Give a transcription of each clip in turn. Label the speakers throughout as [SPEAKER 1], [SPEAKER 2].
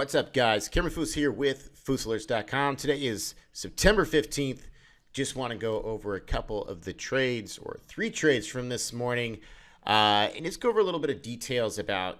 [SPEAKER 1] What's up, guys? Cameron Fous here with Fousalerts.com. Today is September 15th. Just want to go over a couple of the trades, or three trades from this morning, and just go over a little bit of details about,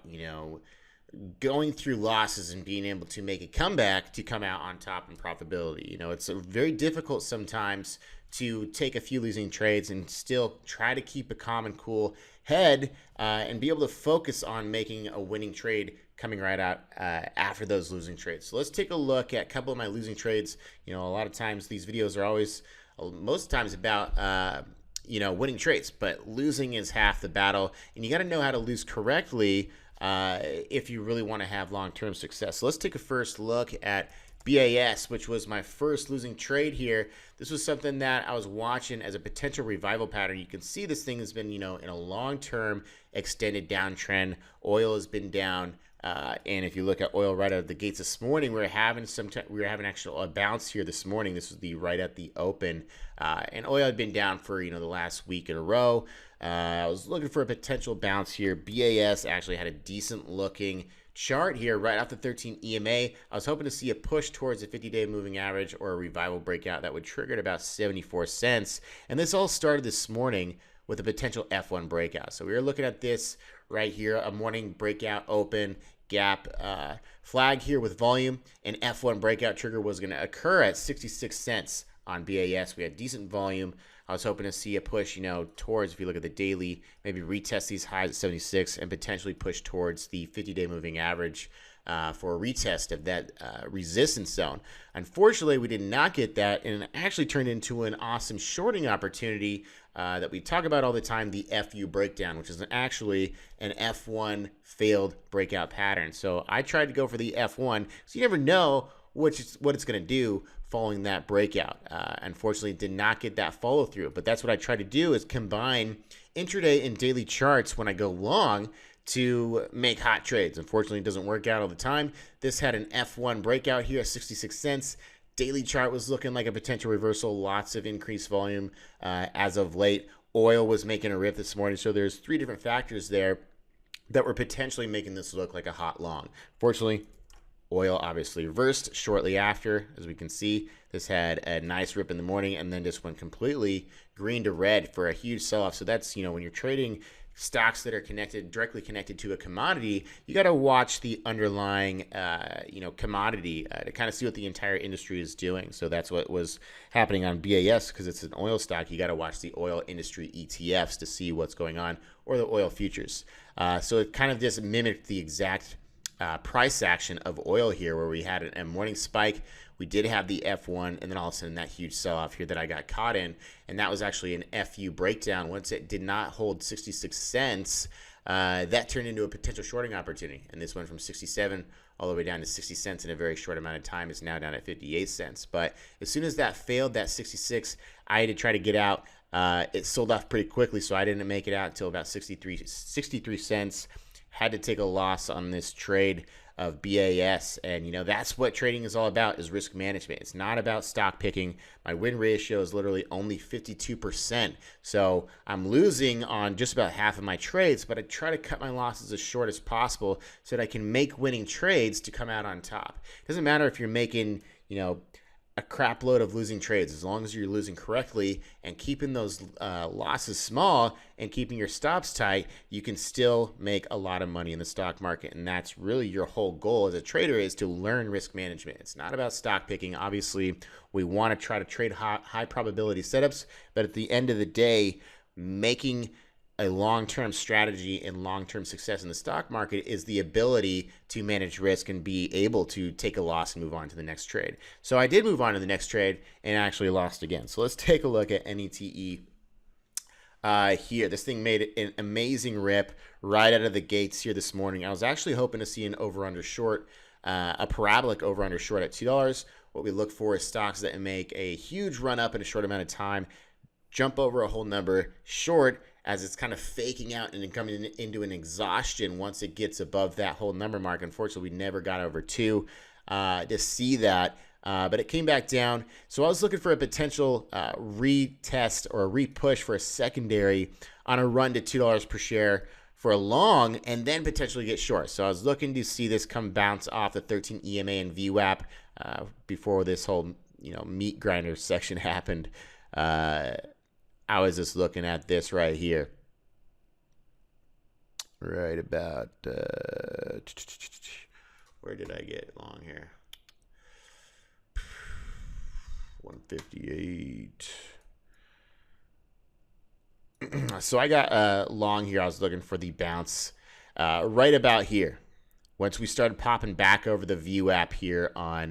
[SPEAKER 1] going through losses and being able to make a comeback to come out on top in profitability. It's very difficult sometimes to take a few losing trades and still try to keep a calm and cool head and be able to focus on making a winning trade coming right out after those losing trades. So let's take a look at a couple of my losing trades. A lot of times these videos are always, most times about, winning trades, but losing is half the battle, and you got to know how to lose correctly if you really want to have long-term success. So let's take a first look at BAS, which was my first losing trade here. This was something that I was watching as a potential revival pattern. You can see this thing has been, in a long-term extended downtrend. Oil has been down. And if you look at oil right out of the gates this morning, we were having actually a bounce here this morning. This was right at the open, and oil had been down for the last week in a row. I was looking for a potential bounce here. BAS actually had a decent looking chart here right off the 13 EMA. I was hoping to see a push towards a 50-day moving average or a revival breakout that would trigger at about 74 cents. And this all started this morning with a potential F1 breakout. So we were looking at this right here, a morning breakout open gap flag here with volume. An F1 breakout trigger was going to occur at 66 cents on BAS. We had decent volume. I was hoping to see a push, towards, if you look at the daily, maybe retest these highs at 76 and potentially push towards the 50-day moving average for a retest of that resistance zone. Unfortunately, we did not get that, and it actually turned into an awesome shorting opportunity that we talk about all the time, the FU breakdown, which is actually an F1 failed breakout pattern. So I tried to go for the F1, so you never know what it's going to do following that breakout. Unfortunately, did not get that follow through, but that's what I try to do, is combine intraday and daily charts when I go long to make hot trades. Unfortunately, it doesn't work out all the time. This had an F1 breakout here at 66 cents. Daily chart was looking like a potential reversal. Lots of increased volume as of late. Oil was making a rip this morning. So there's three different factors there that were potentially making this look like a hot long. Fortunately, oil obviously reversed shortly after. As we can see, this had a nice rip in the morning and then just went completely green to red for a huge sell-off. So that's, when you're trading stocks that are directly connected to a commodity, you got to watch the underlying, commodity to kind of see what the entire industry is doing. So that's what was happening on BAS, because it's an oil stock. You got to watch the oil industry ETFs to see what's going on, or the oil futures. So it kind of just mimicked the exact price action of oil here, where we had a morning spike. We did have the F1, and then all of a sudden that huge sell-off here that I got caught in, and that was actually an FU breakdown. Once it did not hold 66 cents, that turned into a potential shorting opportunity, and this went from 67 all the way down to 60 cents in a very short amount of time. It's now down at 58 cents. But as soon as that failed, that 66, I had to try to get out. It sold off pretty quickly, so I didn't make it out until about 63 cents. Had to take a loss on this trade of BAS, and that's what trading is all about, is risk management. It's not about stock picking. My win ratio is literally only 52%, so I'm losing on just about half of my trades, but I try to cut my losses as short as possible so that I can make winning trades to come out on top. It doesn't matter if you're making a crap load of losing trades. As long as you're losing correctly and keeping those losses small and keeping your stops tight, you can still make a lot of money in the stock market. And that's really your whole goal as a trader, is to learn risk management. It's not about stock picking. Obviously, we want to try to trade high probability setups, but at the end of the day, making a long-term strategy and long-term success in the stock market is the ability to manage risk and be able to take a loss and move on to the next trade. So I did move on to the next trade and actually lost again. So let's take a look at NETE here. This thing made an amazing rip right out of the gates here this morning. I was actually hoping to see an over-under short, a parabolic over-under short at $2. What we look for is stocks that make a huge run up in a short amount of time, jump over a whole number short, as it's kind of faking out and coming into an exhaustion once it gets above that whole number mark. Unfortunately, we never got over 2 to see that, but it came back down. So I was looking for a potential retest or a repush for a secondary on a run to $2 per share for a long and then potentially get short. So I was looking to see this come bounce off the 13 EMA and VWAP before this whole meat grinder section happened. I was just looking at this right here. Right about where did I get long here? 158. So I got long here. I was looking for the bounce right about here. Once we started popping back over the VWAP here on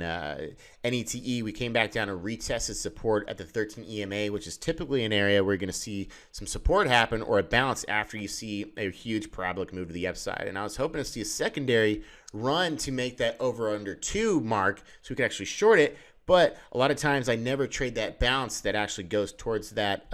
[SPEAKER 1] NETE, we came back down and retested support at the 13 EMA, which is typically an area where you're going to see some support happen or a bounce after you see a huge parabolic move to the upside. And I was hoping to see a secondary run to make that over under 2 mark so we could actually short it. But a lot of times I never trade that bounce that actually goes towards that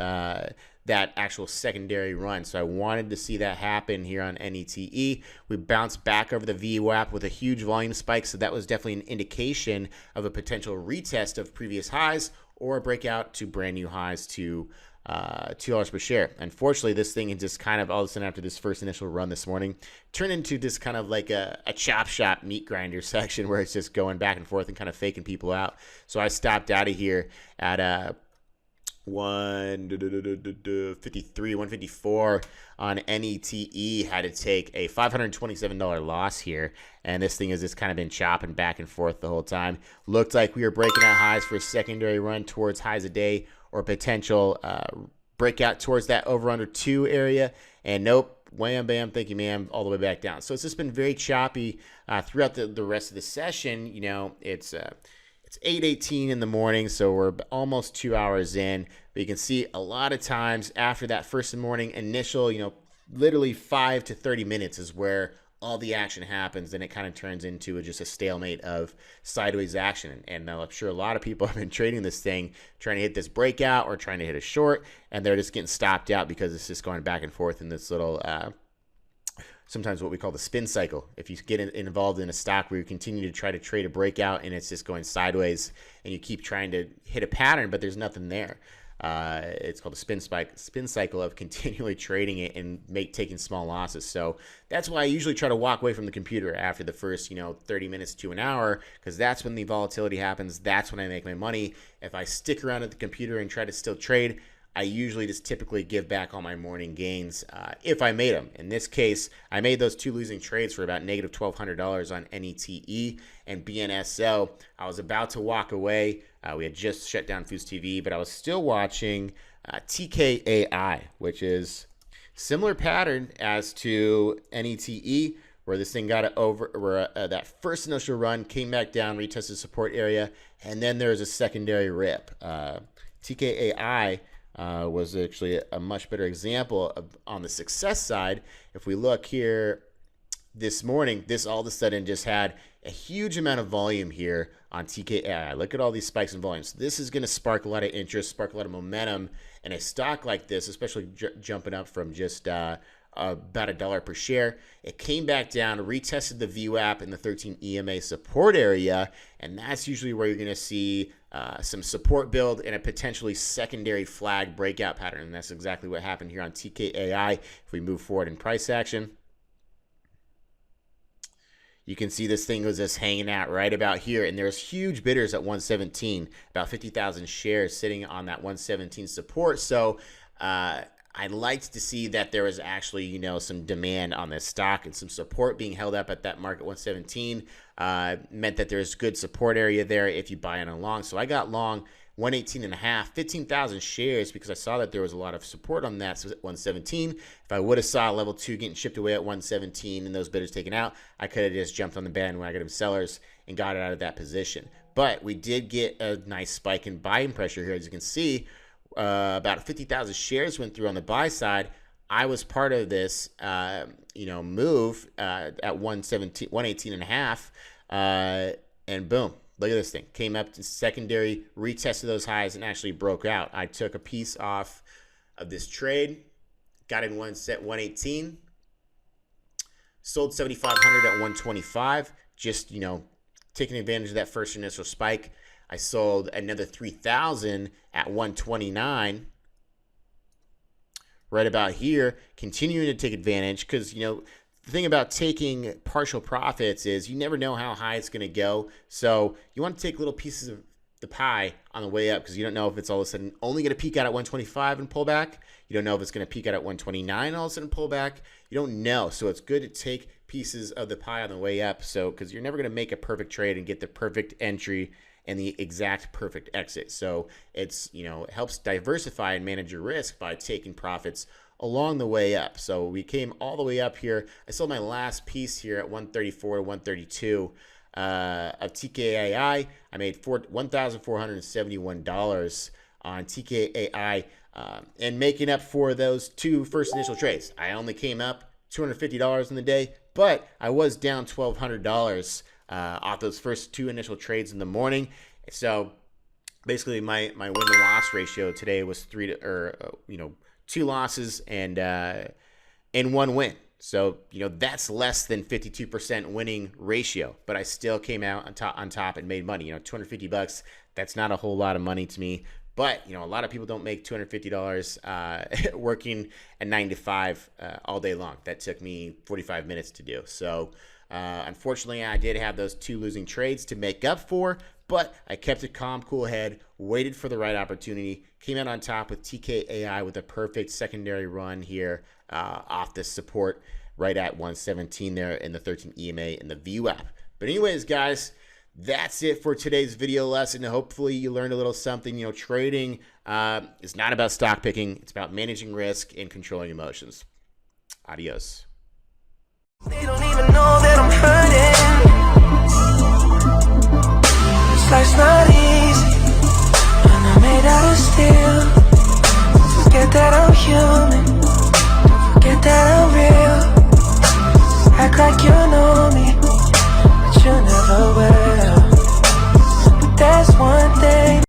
[SPEAKER 1] that actual secondary run. So I wanted to see that happen here on NETE. We bounced back over the VWAP with a huge volume spike, so that was definitely an indication of a potential retest of previous highs or a breakout to brand new highs to $2 per share. Unfortunately, this thing had just kind of all of a sudden after this first initial run this morning turned into this kind of like a chop shop meat grinder section where it's just going back and forth and kind of faking people out. So I stopped out of here at 153, 154 on NETE. Had to take a $527 loss here, and this thing has just kind of been chopping back and forth the whole time. Looked like we were breaking out highs for a secondary run towards highs a day or potential breakout towards that over under 2 area, and nope, wham bam, thank you ma'am, all the way back down. So it's just been very choppy throughout the rest of the session. It's 8:18 in the morning, so we're almost 2 hours in. But you can see a lot of times after that first morning initial, literally 5 to 30 minutes is where all the action happens, and it kind of turns into just a stalemate of sideways action. And I'm sure a lot of people have been trading this thing, trying to hit this breakout or trying to hit a short, and they're just getting stopped out because it's just going back and forth in this little sometimes what we call the spin cycle. If you get involved in a stock where you continue to try to trade a breakout and it's just going sideways and you keep trying to hit a pattern, but there's nothing there. It's called a spin cycle of continually trading it and taking small losses. So that's why I usually try to walk away from the computer after the first 30 minutes to an hour, because that's when the volatility happens. That's when I make my money. If I stick around at the computer and try to still trade, I usually just typically give back all my morning gains if I made them. In this case, I made those 2 losing trades for about negative $1,200 on NETE and BNSO. I was about to walk away. We had just shut down Fous TV, but I was still watching TKAI, which is similar pattern as to NETE, where this thing got it over, where that first initial run came back down, retested support area, and then there was a secondary rip. TKAI was actually a much better example on the success side. If we look here this morning, this all of a sudden just had a huge amount of volume here on TKAI. Look at all these spikes in volumes. This is going to spark a lot of interest, spark a lot of momentum in a stock like this, especially jumping up from just about $1 per share. It came back down, retested the VWAP in the 13 EMA support area, and that's usually where you're going to see some support build and a potentially secondary flag breakout pattern. And that's exactly what happened here on TKAI. If we move forward in price action, you can see this thing was just hanging out right about here, and there's huge bidders at 117, about 50,000 shares sitting on that 117 support. So I liked to see that there was actually, some demand on this stock and some support being held up at that market 117. Meant that there's good support area there if you buy in on long. So I got long 118.5, 15,000 shares because I saw that there was a lot of support on that. So at 117, if I would have saw level 2 getting shipped away at 117 and those bidders taken out, I could have just jumped on the bandwagon of sellers and got it out of that position. But we did get a nice spike in buying pressure here, as you can see. About 50,000 shares went through on the buy side. I was part of this, move at 118.5, and boom, look at this thing. Came up to secondary, retested those highs, and actually broke out. I took a piece off of this trade, got in one set 118, sold 7,500 at 125, just, taking advantage of that first initial spike. I sold another 3,000 at 129, right about here, continuing to take advantage because, you know, the thing about taking partial profits is you never know how high it's going to go. So you want to take little pieces of the pie on the way up because you don't know if it's all of a sudden only going to peak out at 125 and pull back. You don't know if it's going to peak out at 129 and all of a sudden pull back. You don't know. So it's good to take pieces of the pie on the way up. So because you're never going to make a perfect trade and get the perfect entry and the exact perfect exit. So it's, you know, it helps diversify and manage your risk by taking profits along the way up. So we came all the way up here. I sold my last piece here at 134 to 132 of TKAI. I made $1,471 on TKAI and making up for those two first initial trades. I only came up $250 in the day, but I was down $1,200 off those first two initial trades in the morning. So basically my win to loss ratio today was 2 losses and 1 win. So, you know, that's less than 52% winning ratio, but I still came out on top and made money. You know, $250, that's not a whole lot of money to me, but, you know, a lot of people don't make $250 working at 9 to 5 all day long. That took me 45 minutes to do. So, unfortunately, I did have those 2 losing trades to make up for, but I kept a calm, cool head, waited for the right opportunity, came out on top with TKAI with a perfect secondary run here off this support right at 117 there in the 13 EMA and the VWAP. But anyways, guys, that's it for today's video lesson. Hopefully you learned a little something. You know, trading is not about stock picking. It's about managing risk and controlling emotions. Adios.
[SPEAKER 2] They don't even know that I'm hurting. This life's not easy, and I'm made out of steel. Forget that I'm human, forget that I'm real. Act like you know me, but you never will.